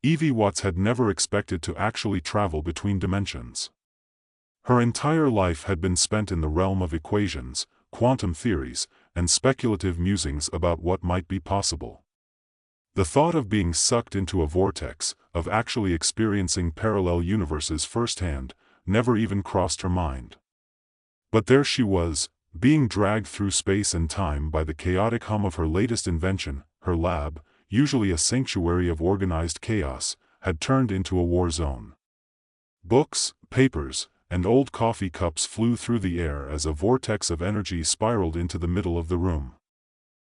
Evie Watts had never expected to actually travel between dimensions. Her entire life had been spent in the realm of equations, quantum theories, and speculative musings about what might be possible. The thought of being sucked into a vortex, of actually experiencing parallel universes firsthand, never even crossed her mind. But there she was, being dragged through space and time by the chaotic hum of her latest invention. Her lab, usually a sanctuary of organized chaos, had turned into a war zone. Books, papers, and old coffee cups flew through the air as a vortex of energy spiraled into the middle of the room.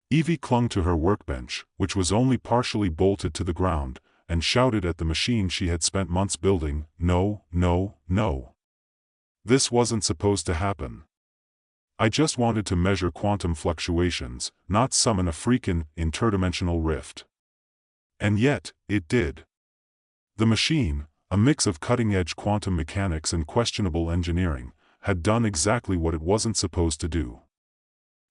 Evie clung to her workbench, which was only partially bolted to the ground, and shouted at the machine she had spent months building, "No, no, no. This wasn't supposed to happen. I just wanted to measure quantum fluctuations, not summon a freakin' interdimensional rift." And yet, it did. The machine, a mix of cutting-edge quantum mechanics and questionable engineering, had done exactly what it wasn't supposed to do.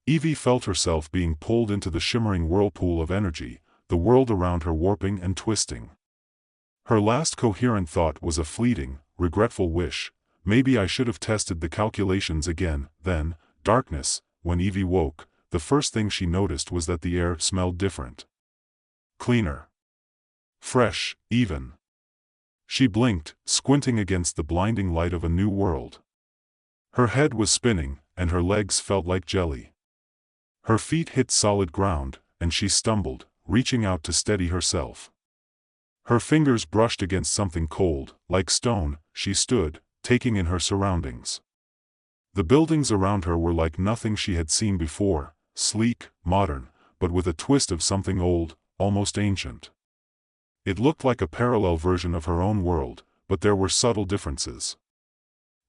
Evie felt herself being pulled into the shimmering whirlpool of energy, the world around her warping and twisting. Her last coherent thought was a fleeting, regretful wish: maybe I should have tested the calculations again. Then, darkness. When Evie woke, the first thing she noticed was that the air smelled different. Cleaner. Fresh, even. She blinked, squinting against the blinding light of a new world. Her head was spinning, and her legs felt like jelly. Her feet hit solid ground, and she stumbled, reaching out to steady herself. Her fingers brushed against something cold, like stone. She stood, taking in her surroundings. The buildings around her were like nothing she had seen before, sleek, modern, but with a twist of something old, almost ancient. It looked like a parallel version of her own world, but there were subtle differences.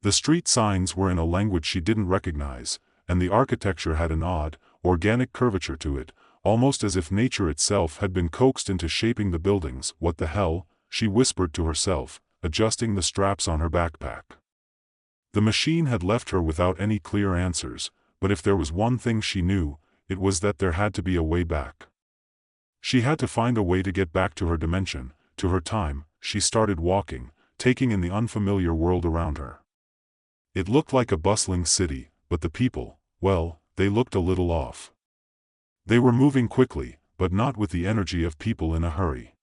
The street signs were in a language she didn't recognize, and the architecture had an odd, organic curvature to it, almost as if nature itself had been coaxed into shaping the buildings. What the hell, she whispered to herself, adjusting the straps on her backpack. The machine had left her without any clear answers, but if there was one thing she knew, it was that there had to be a way back. She had to find a way to get back to her dimension, to her time. She started walking, taking in the unfamiliar world around her. It looked like a bustling city, but the people, well, they looked a little off. They were moving quickly, but not with the energy of people in a hurry.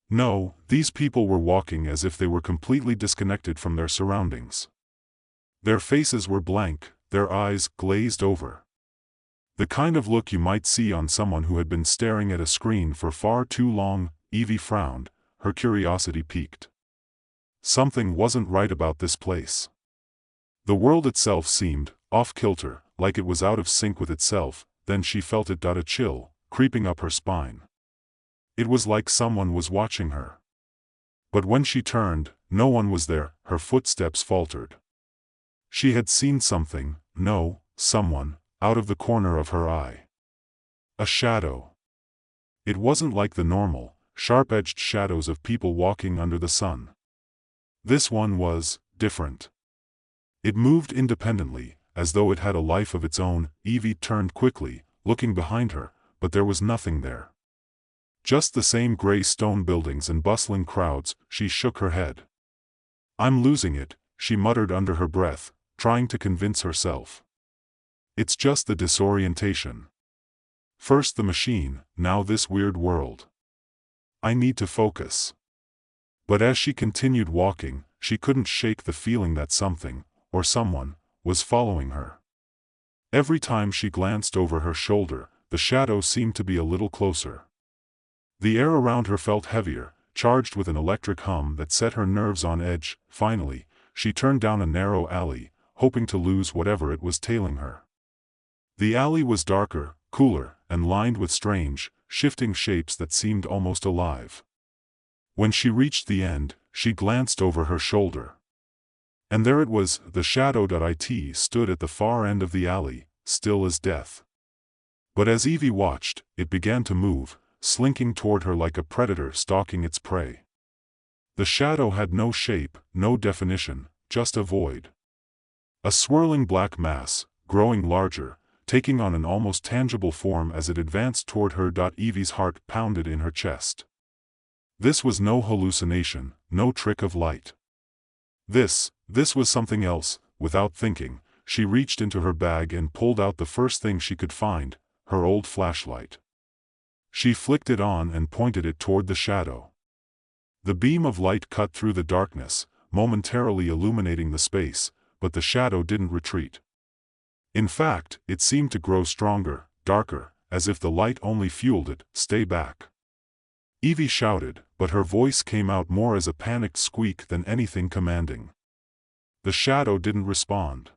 No, these people were walking as if they were completely disconnected from their surroundings. Their faces were blank, their eyes glazed over. The kind of look you might see on someone who had been staring at a screen for far too long. Evie frowned, her curiosity piqued. Something wasn't right about this place. The world itself seemed off-kilter, like it was out of sync with itself. Then she felt it. A chill, creeping up her spine. It was like someone was watching her. But when she turned, no one was there. Her footsteps faltered. She had seen something, no, someone, out of the corner of her eye. A shadow. It wasn't like the normal, sharp-edged shadows of people walking under the sun. This one was different. It moved independently, as though it had a life of its own. Evie turned quickly, looking behind her, but there was nothing there. Just the same gray stone buildings and bustling crowds. She shook her head. "I'm losing it," she muttered under her breath, trying to convince herself. "It's just the disorientation. First the machine, now this weird world. I need to focus." But as she continued walking, she couldn't shake the feeling that something, or someone, was following her. Every time she glanced over her shoulder, the shadow seemed to be a little closer. The air around her felt heavier, charged with an electric hum that set her nerves on edge. Finally, she turned down a narrow alley, hoping to lose whatever it was tailing her. The alley was darker, cooler, and lined with strange, shifting shapes that seemed almost alive. When she reached the end, she glanced over her shoulder. And there it was. The shadow. It stood at the far end of the alley, still as death. But as Evie watched, it began to move, slinking toward her like a predator stalking its prey. The shadow had no shape, no definition, just a void. A swirling black mass, growing larger, taking on an almost tangible form as it advanced toward her. Evie's heart pounded in her chest. This was no hallucination, no trick of light. This was something else. Without thinking, she reached into her bag and pulled out the first thing she could find, her old flashlight. She flicked it on and pointed it toward the shadow. The beam of light cut through the darkness, momentarily illuminating the space, but the shadow didn't retreat. In fact, it seemed to grow stronger, darker, as if the light only fueled it. "Stay back!" Evie shouted, but her voice came out more as a panicked squeak than anything commanding. The shadow didn't respond.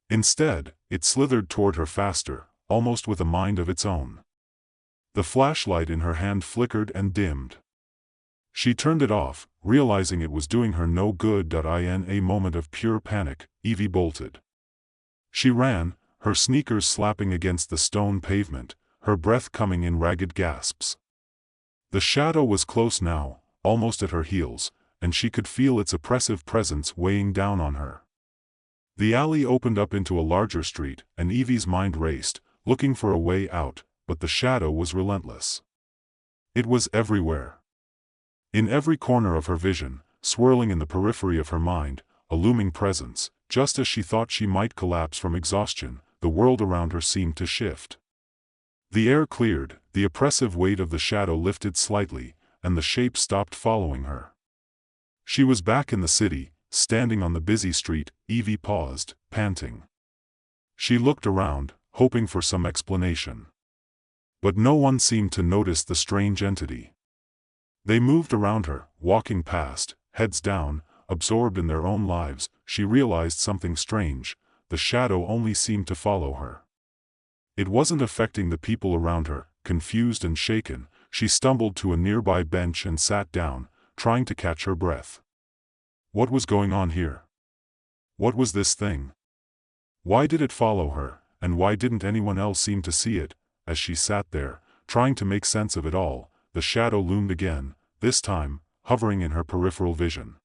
Instead, it slithered toward her faster, almost with a mind of its own. The flashlight in her hand flickered and dimmed. She turned it off, realizing it was doing her no good. In a moment of pure panic, Evie bolted. She ran, her sneakers slapping against the stone pavement, her breath coming in ragged gasps. The shadow was close now, almost at her heels, and she could feel its oppressive presence weighing down on her. The alley opened up into a larger street, and Evie's mind raced, looking for a way out, but the shadow was relentless. It was everywhere. In every corner of her vision, swirling in the periphery of her mind, a looming presence. Just as she thought she might collapse from exhaustion, the world around her seemed to shift. The air cleared, the oppressive weight of the shadow lifted slightly, and the shape stopped following her. She was back in the city, standing on the busy street. Evie paused, panting. She looked around, hoping for some explanation. But no one seemed to notice the strange entity. They moved around her, walking past, heads down, absorbed in their own lives. She realized something strange. The shadow only seemed to follow her. It wasn't affecting the people around her. Confused and shaken, she stumbled to a nearby bench and sat down, trying to catch her breath. What was going on here? What was this thing? Why did it follow her, and why didn't anyone else seem to see it? As she sat there, trying to make sense of it all, the shadow loomed again, this time, hovering in her peripheral vision.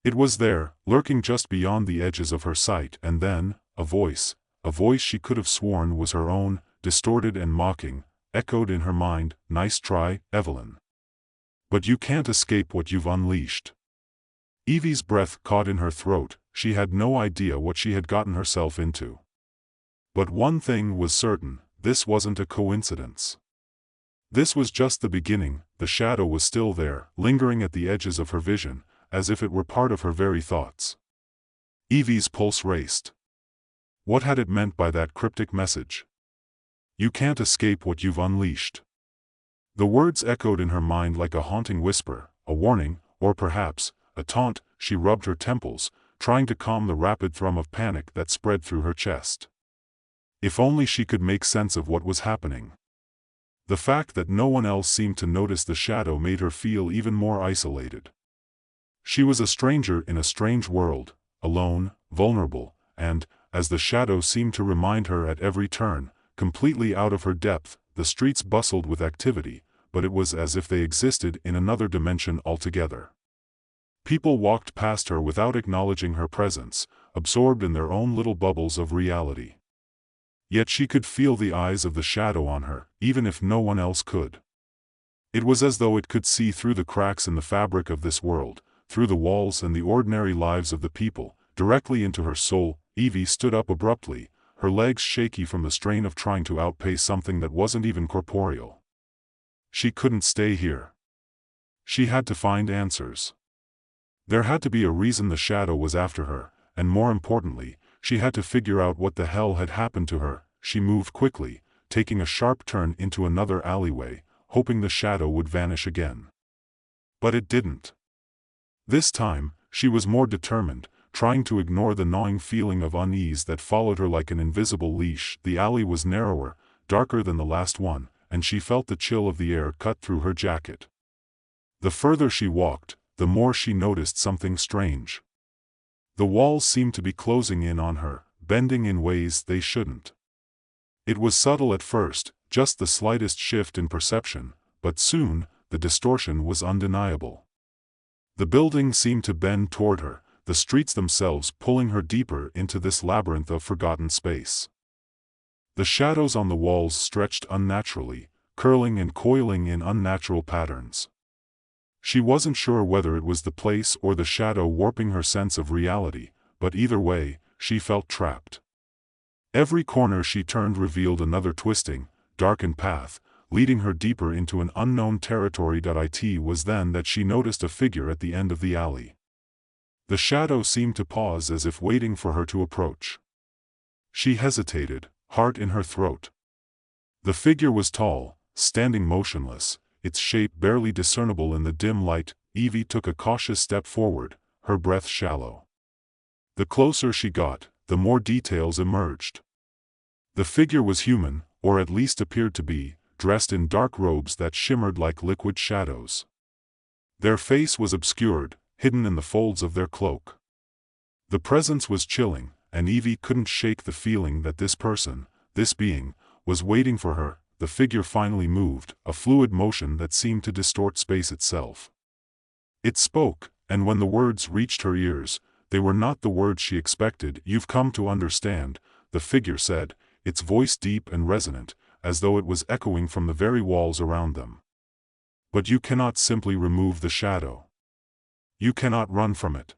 It was there, lurking just beyond the edges of her sight, and then, a voice she could have sworn was her own, distorted and mocking, echoed in her mind. "Nice try, Evelyn. But you can't escape what you've unleashed." Evie's breath caught in her throat. She had no idea what she had gotten herself into. But one thing was certain, this wasn't a coincidence. This was just the beginning. The shadow was still there, lingering at the edges of her vision, as if it were part of her very thoughts. Evie's pulse raced. What had it meant by that cryptic message? "You can't escape what you've unleashed." The words echoed in her mind like a haunting whisper, a warning, or perhaps, a taunt. She rubbed her temples, trying to calm the rapid thrum of panic that spread through her chest. If only she could make sense of what was happening. The fact that no one else seemed to notice the shadow made her feel even more isolated. She was a stranger in a strange world, alone, vulnerable, and, as the shadow seemed to remind her at every turn, completely out of her depth. The streets bustled with activity, but it was as if they existed in another dimension altogether. People walked past her without acknowledging her presence, absorbed in their own little bubbles of reality. Yet she could feel the eyes of the shadow on her, even if no one else could. It was as though it could see through the cracks in the fabric of this world, through the walls and the ordinary lives of the people, directly into her soul. Evie stood up abruptly, her legs shaky from the strain of trying to outpace something that wasn't even corporeal. She couldn't stay here. She had to find answers. There had to be a reason the shadow was after her, and more importantly, she had to figure out what the hell had happened to her. She moved quickly, taking a sharp turn into another alleyway, hoping the shadow would vanish again. But it didn't. This time, she was more determined, trying to ignore the gnawing feeling of unease that followed her like an invisible leash. The alley was narrower, darker than the last one, and she felt the chill of the air cut through her jacket. The further she walked, the more she noticed something strange. The walls seemed to be closing in on her, bending in ways they shouldn't. It was subtle at first, just the slightest shift in perception, but soon, the distortion was undeniable. The building seemed to bend toward her, the streets themselves pulling her deeper into this labyrinth of forgotten space. The shadows on the walls stretched unnaturally, curling and coiling in unnatural patterns. She wasn't sure whether it was the place or the shadow warping her sense of reality, but either way, she felt trapped. Every corner she turned revealed another twisting, darkened path, leading her deeper into an unknown territory. It was then that she noticed a figure at the end of the alley. The shadow seemed to pause as if waiting for her to approach. She hesitated, heart in her throat. The figure was tall, standing motionless, its shape barely discernible in the dim light. Evie took a cautious step forward, her breath shallow. The closer she got, the more details emerged. The figure was human, or at least appeared to be, dressed in dark robes that shimmered like liquid shadows. Their face was obscured, hidden in the folds of their cloak. The presence was chilling, and Evie couldn't shake the feeling that this person, this being, was waiting for her. The figure finally moved, a fluid motion that seemed to distort space itself. It spoke, and when the words reached her ears, they were not the words she expected. "You've come to understand," the figure said, its voice deep and resonant, as though it was echoing from the very walls around them. "But you cannot simply remove the shadow. You cannot run from it."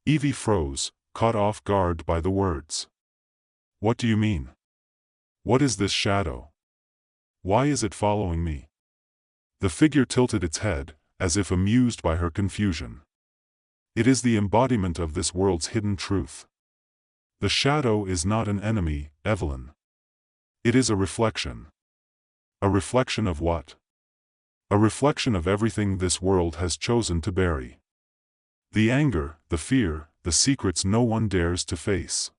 Evie froze, caught off guard by the words. "What do you mean? What is this shadow? Why is it following me?" The figure tilted its head, as if amused by her confusion. "It is the embodiment of this world's hidden truth. The shadow is not an enemy, Evelyn. It is a reflection." "A reflection of what?" "A reflection of everything this world has chosen to bury. The anger, the fear, the secrets no one dares to face.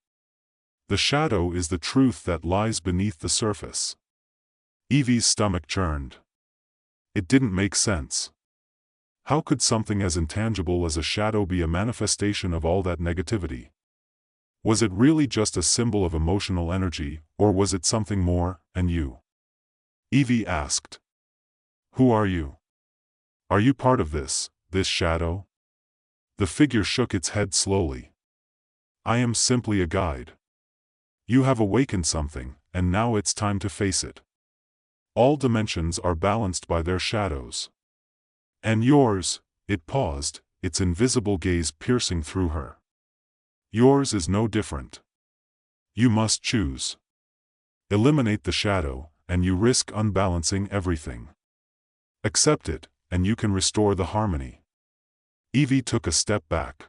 The shadow is the truth that lies beneath the surface." Evie's stomach churned. It didn't make sense. How could something as intangible as a shadow be a manifestation of all that negativity? Was it really just a symbol of emotional energy, or was it something more? "And you?" Evie asked. "Who are you? Are you part of this shadow?" The figure shook its head slowly. "I am simply a guide. You have awakened something, and now it's time to face it. All dimensions are balanced by their shadows. And yours," it paused, its invisible gaze piercing through her. "Yours is no different. You must choose. Eliminate the shadow, and you risk unbalancing everything. Accept it, and you can restore the harmony." Evie took a step back.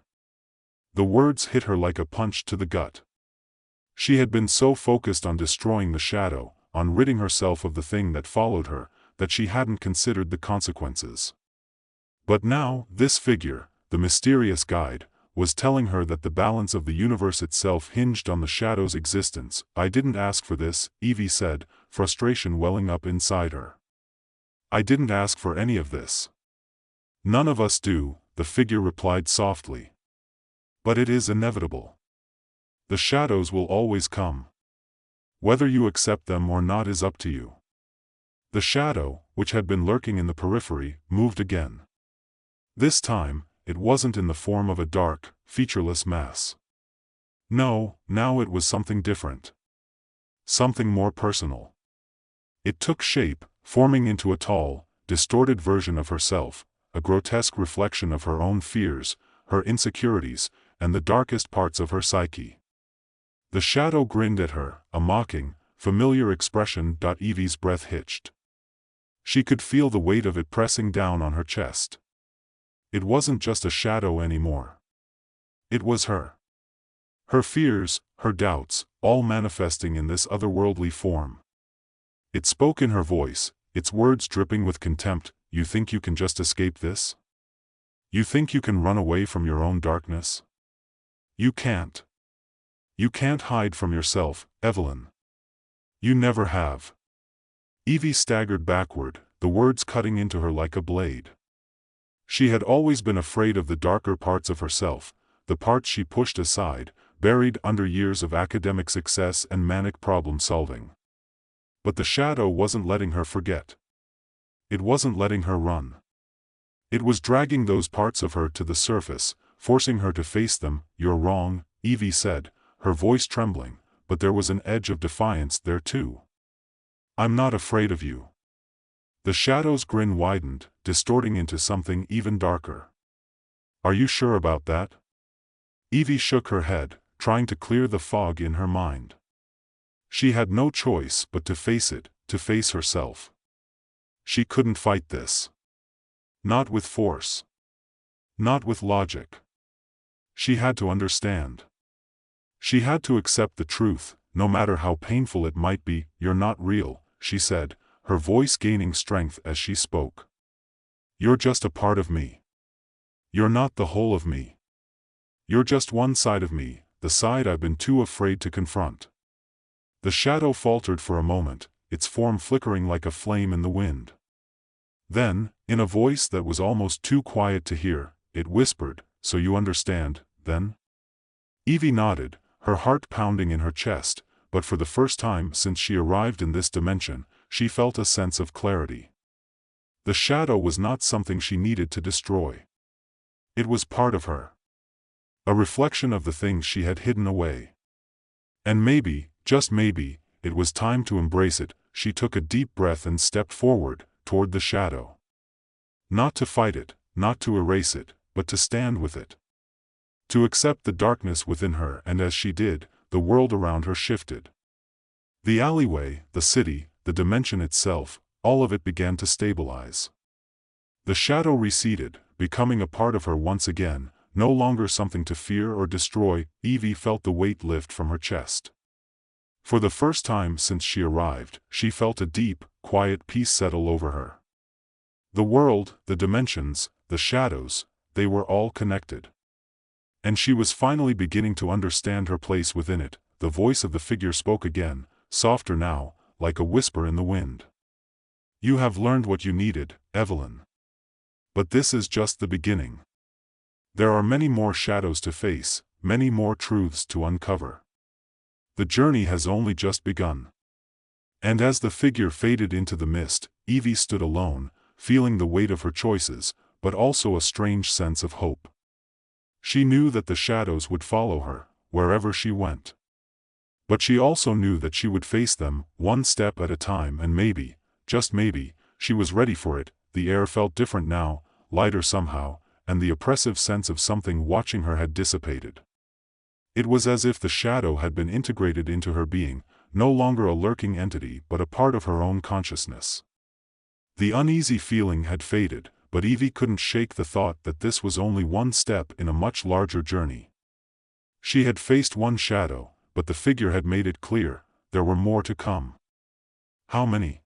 The words hit her like a punch to the gut. She had been so focused on destroying the shadow, on ridding herself of the thing that followed her, that she hadn't considered the consequences. But now, this figure, the mysterious guide, was telling her that the balance of the universe itself hinged on the shadow's existence. "I didn't ask for this," Evie said, frustration welling up inside her. "I didn't ask for any of this." "None of us do," the figure replied softly. "But it is inevitable. The shadows will always come. Whether you accept them or not is up to you." The shadow, which had been lurking in the periphery, moved again. This time, it wasn't in the form of a dark, featureless mass. No, now it was something different. Something more personal. It took shape, forming into a tall, distorted version of herself, a grotesque reflection of her own fears, her insecurities, and the darkest parts of her psyche. The shadow grinned at her, a mocking, familiar expression. Evie's breath hitched. She could feel the weight of it pressing down on her chest. It wasn't just a shadow anymore. It was her. Her fears, her doubts, all manifesting in this otherworldly form. It spoke in her voice, its words dripping with contempt. "You think you can just escape this? You think you can run away from your own darkness? You can't. You can't hide from yourself, Evelyn. You never have." Evie staggered backward, the words cutting into her like a blade. She had always been afraid of the darker parts of herself, the parts she pushed aside, buried under years of academic success and manic problem-solving. But the shadow wasn't letting her forget. It wasn't letting her run. It was dragging those parts of her to the surface, forcing her to face them. "You're wrong," Evie said, her voice trembling, but there was an edge of defiance there too. "I'm not afraid of you." The shadow's grin widened, distorting into something even darker. Are you sure about that? Evie shook her head, trying to clear the fog in her mind. She had no choice but to face it, to face herself. She couldn't fight this. Not with force. Not with logic. She had to understand. She had to accept the truth, no matter how painful it might be. You're not real, she said, her voice gaining strength as she spoke. You're just a part of me. You're not the whole of me. You're just one side of me, the side I've been too afraid to confront. The shadow faltered for a moment, its form flickering like a flame in the wind. Then, in a voice that was almost too quiet to hear, it whispered, "So you understand, then?" Evie nodded, her heart pounding in her chest, but for the first time since she arrived in this dimension, she felt a sense of clarity. The shadow was not something she needed to destroy. It was part of her. A reflection of the things she had hidden away. And maybe, just maybe, it was time to embrace it. She took a deep breath and stepped forward, toward the shadow. Not to fight it, not to erase it, but to stand with it. To accept the darkness within her, and as she did, the world around her shifted. The alleyway, the city, the dimension itself, all of it began to stabilize. The shadow receded, becoming a part of her once again, no longer something to fear or destroy. Evie felt the weight lift from her chest. For the first time since she arrived, she felt a deep, quiet peace settle over her. The world, the dimensions, the shadows, they were all connected. And she was finally beginning to understand her place within it. The voice of the figure spoke again, softer now, like a whisper in the wind. You have learned what you needed, Evelyn. But this is just the beginning. There are many more shadows to face, many more truths to uncover. The journey has only just begun. And as the figure faded into the mist, Evie stood alone, feeling the weight of her choices, but also a strange sense of hope. She knew that the shadows would follow her, wherever she went. But she also knew that she would face them, one step at a time, and maybe, just maybe, she was ready for it. The air felt different now, lighter somehow, and the oppressive sense of something watching her had dissipated. It was as if the shadow had been integrated into her being, no longer a lurking entity but a part of her own consciousness. The uneasy feeling had faded, but Evie couldn't shake the thought that this was only one step in a much larger journey. She had faced one shadow, but the figure had made it clear, there were more to come. How many?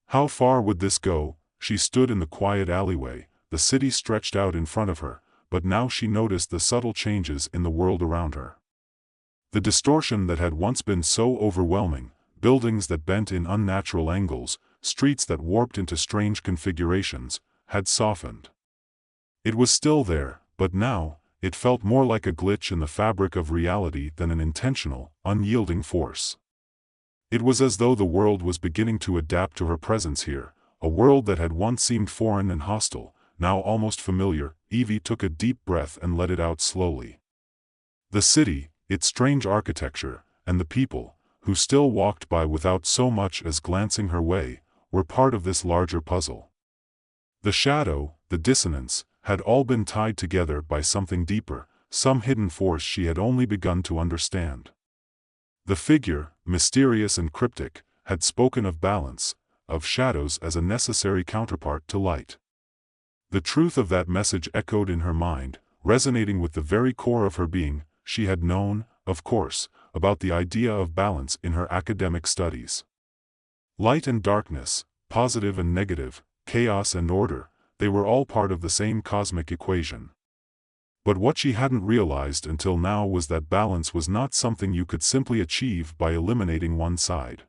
How far would this go? She stood in the quiet alleyway, the city stretched out in front of her, but now she noticed the subtle changes in the world around her. The distortion that had once been so overwhelming, buildings that bent in unnatural angles, streets that warped into strange configurations, had softened. It was still there, but now, it felt more like a glitch in the fabric of reality than an intentional, unyielding force. It was as though the world was beginning to adapt to her presence here, a world that had once seemed foreign and hostile, now almost familiar. Evie took a deep breath and let it out slowly. The city, its strange architecture, and the people, who still walked by without so much as glancing her way, were part of this larger puzzle. The shadow, the dissonance, had all been tied together by something deeper, some hidden force she had only begun to understand. The figure, mysterious and cryptic, had spoken of balance, of shadows as a necessary counterpart to light. The truth of that message echoed in her mind, resonating with the very core of her being. She had known, of course, about the idea of balance in her academic studies. Light and darkness, positive and negative, chaos and order, they were all part of the same cosmic equation. But what she hadn't realized until now was that balance was not something you could simply achieve by eliminating one side.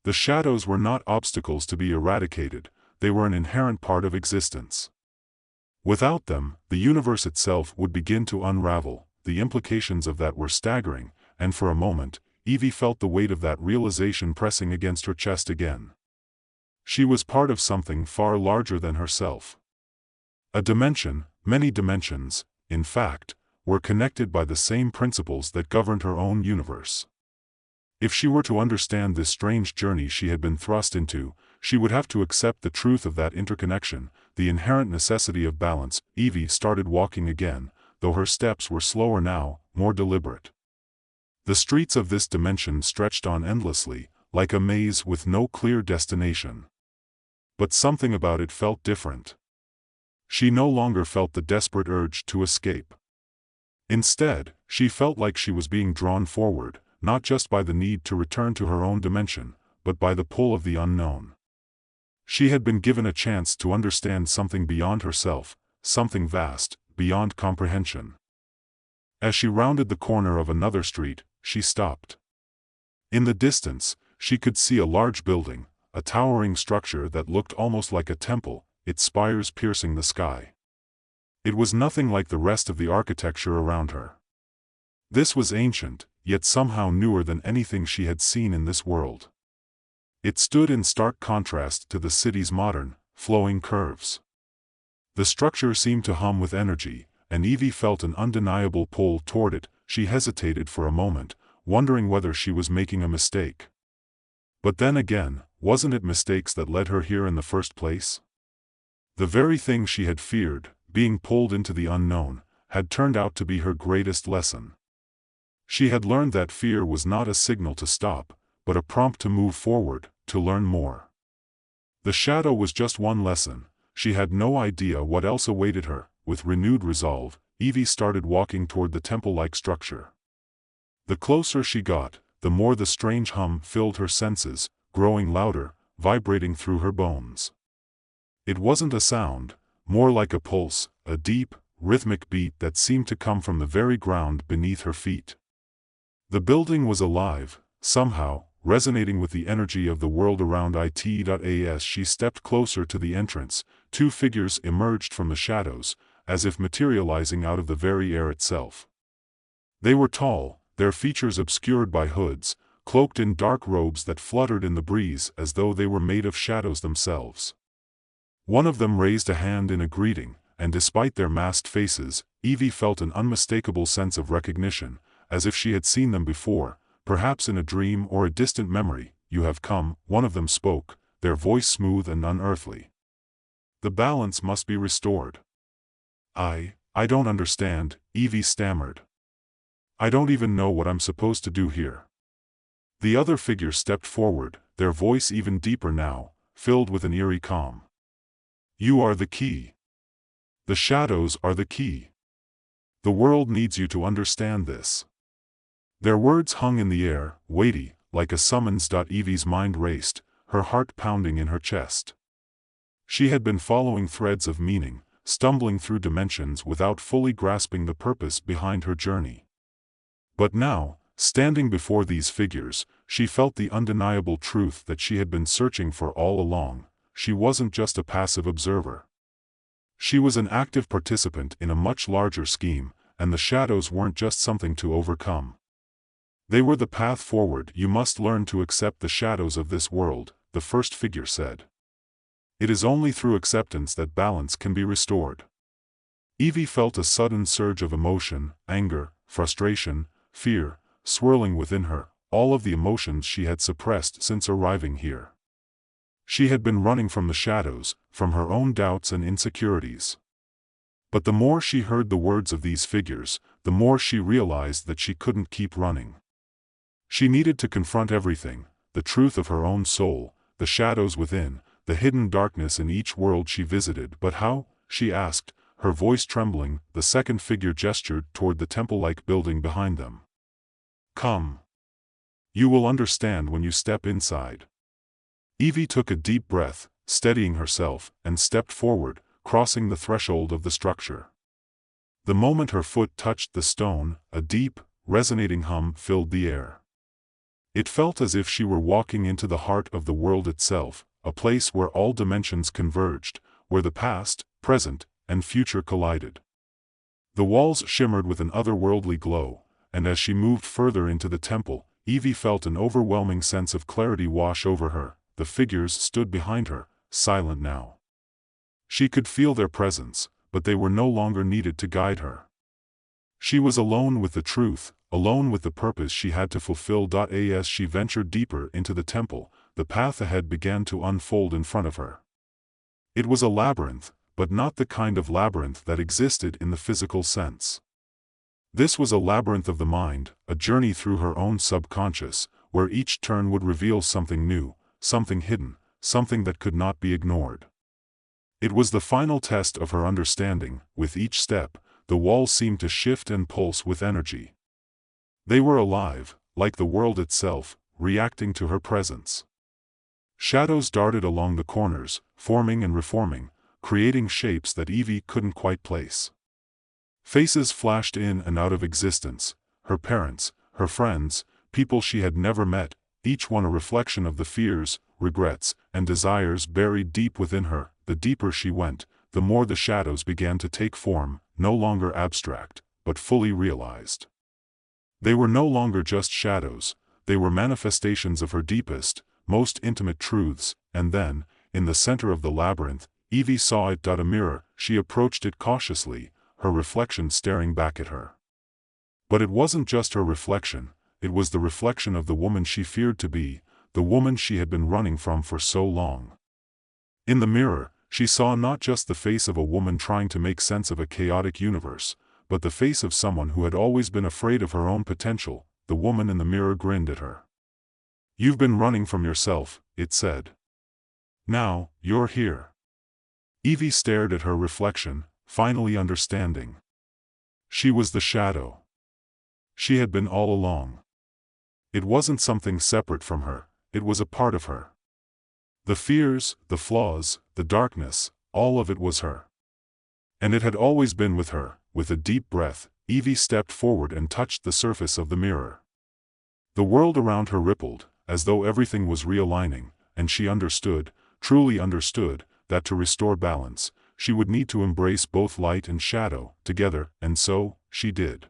The shadows were not obstacles to be eradicated, they were an inherent part of existence. Without them, the universe itself would begin to unravel. The implications of that were staggering, and for a moment, Evie felt the weight of that realization pressing against her chest again. She was part of something far larger than herself. A dimension, many dimensions, in fact, were connected by the same principles that governed her own universe. If she were to understand this strange journey she had been thrust into, she would have to accept the truth of that interconnection, the inherent necessity of balance. Evie started walking again, though her steps were slower now, more deliberate. The streets of this dimension stretched on endlessly, like a maze with no clear destination. But something about it felt different. She no longer felt the desperate urge to escape. Instead, she felt like she was being drawn forward, not just by the need to return to her own dimension, but by the pull of the unknown. She had been given a chance to understand something beyond herself, something vast, beyond comprehension. As she rounded the corner of another street, she stopped. In the distance, she could see a large building, a towering structure that looked almost like a temple, its spires piercing the sky. It was nothing like the rest of the architecture around her. This was ancient, yet somehow newer than anything she had seen in this world. It stood in stark contrast to the city's modern, flowing curves. The structure seemed to hum with energy, and Evie felt an undeniable pull toward it. She hesitated for a moment, wondering whether she was making a mistake. But then again, wasn't it mistakes that led her here in the first place? The very thing she had feared, being pulled into the unknown, had turned out to be her greatest lesson. She had learned that fear was not a signal to stop, but a prompt to move forward, to learn more. The shadow was just one lesson. She had no idea what else awaited her. With renewed resolve, Evie started walking toward the temple-like structure. The closer she got, the more the strange hum filled her senses, growing louder, vibrating through her bones. It wasn't a sound, more like a pulse, a deep, rhythmic beat that seemed to come from the very ground beneath her feet. The building was alive, somehow, resonating with the energy of the world around it. As she stepped closer to the entrance, two figures emerged from the shadows, as if materializing out of the very air itself. They were tall, their features obscured by hoods, cloaked in dark robes that fluttered in the breeze as though they were made of shadows themselves. One of them raised a hand in a greeting, and despite their masked faces, Evie felt an unmistakable sense of recognition, as if she had seen them before, perhaps in a dream or a distant memory. "You have come," one of them spoke, their voice smooth and unearthly. "The balance must be restored." I don't understand," Evie stammered. "I don't even know what I'm supposed to do here." The other figure stepped forward, their voice even deeper now, filled with an eerie calm. "You are the key. The shadows are the key. The world needs you to understand this." Their words hung in the air, weighty, like a summons. Evie's mind raced, her heart pounding in her chest. She had been following threads of meaning, stumbling through dimensions without fully grasping the purpose behind her journey. But now, standing before these figures, she felt the undeniable truth that she had been searching for all along. She wasn't just a passive observer. She was an active participant in a much larger scheme, and the shadows weren't just something to overcome. They were the path forward. "You must learn to accept the shadows of this world," the first figure said. "It is only through acceptance that balance can be restored." Evie felt a sudden surge of emotion, anger, frustration, fear, swirling within her, all of the emotions she had suppressed since arriving here. She had been running from the shadows, from her own doubts and insecurities. But the more she heard the words of these figures, the more she realized that she couldn't keep running. She needed to confront everything, the truth of her own soul, the shadows within, the hidden darkness in each world she visited. "But how?" she asked, her voice trembling. The second figure gestured toward the temple-like building behind them. "Come. You will understand when you step inside." Evie took a deep breath, steadying herself, and stepped forward, crossing the threshold of the structure. The moment her foot touched the stone, a deep, resonating hum filled the air. It felt as if she were walking into the heart of the world itself, a place where all dimensions converged, where the past, present, and future collided. The walls shimmered with an otherworldly glow, and as she moved further into the temple, Evie felt an overwhelming sense of clarity wash over her. The figures stood behind her, silent now. She could feel their presence, but they were no longer needed to guide her. She was alone with the truth, alone with the purpose she had to fulfill. As she ventured deeper into the temple, the path ahead began to unfold in front of her. It was a labyrinth, but not the kind of labyrinth that existed in the physical sense. This was a labyrinth of the mind, a journey through her own subconscious, where each turn would reveal something new, something hidden, something that could not be ignored. It was the final test of her understanding. With each step, the walls seemed to shift and pulse with energy. They were alive, like the world itself, reacting to her presence. Shadows darted along the corners, forming and reforming, creating shapes that Evie couldn't quite place. Faces flashed in and out of existence, her parents, her friends, people she had never met, each one a reflection of the fears, regrets, and desires buried deep within her. The deeper she went, the more the shadows began to take form, no longer abstract, but fully realized. They were no longer just shadows, they were manifestations of her deepest, most intimate truths. And then, in the center of the labyrinth, Evie saw it. A mirror. She approached it cautiously, her reflection staring back at her. But it wasn't just her reflection, it was the reflection of the woman she feared to be, the woman she had been running from for so long. In the mirror, she saw not just the face of a woman trying to make sense of a chaotic universe, but the face of someone who had always been afraid of her own potential. The woman in the mirror grinned at her. "You've been running from yourself," it said. "Now, you're here." Evie stared at her reflection, finally understanding. She was the shadow. She had been all along. It wasn't something separate from her, it was a part of her. The fears, the flaws, the darkness, all of it was her. And it had always been with her. With a deep breath, Evie stepped forward and touched the surface of the mirror. The world around her rippled, as though everything was realigning, and she understood, truly understood, that to restore balance, she would need to embrace both light and shadow together, and so, she did.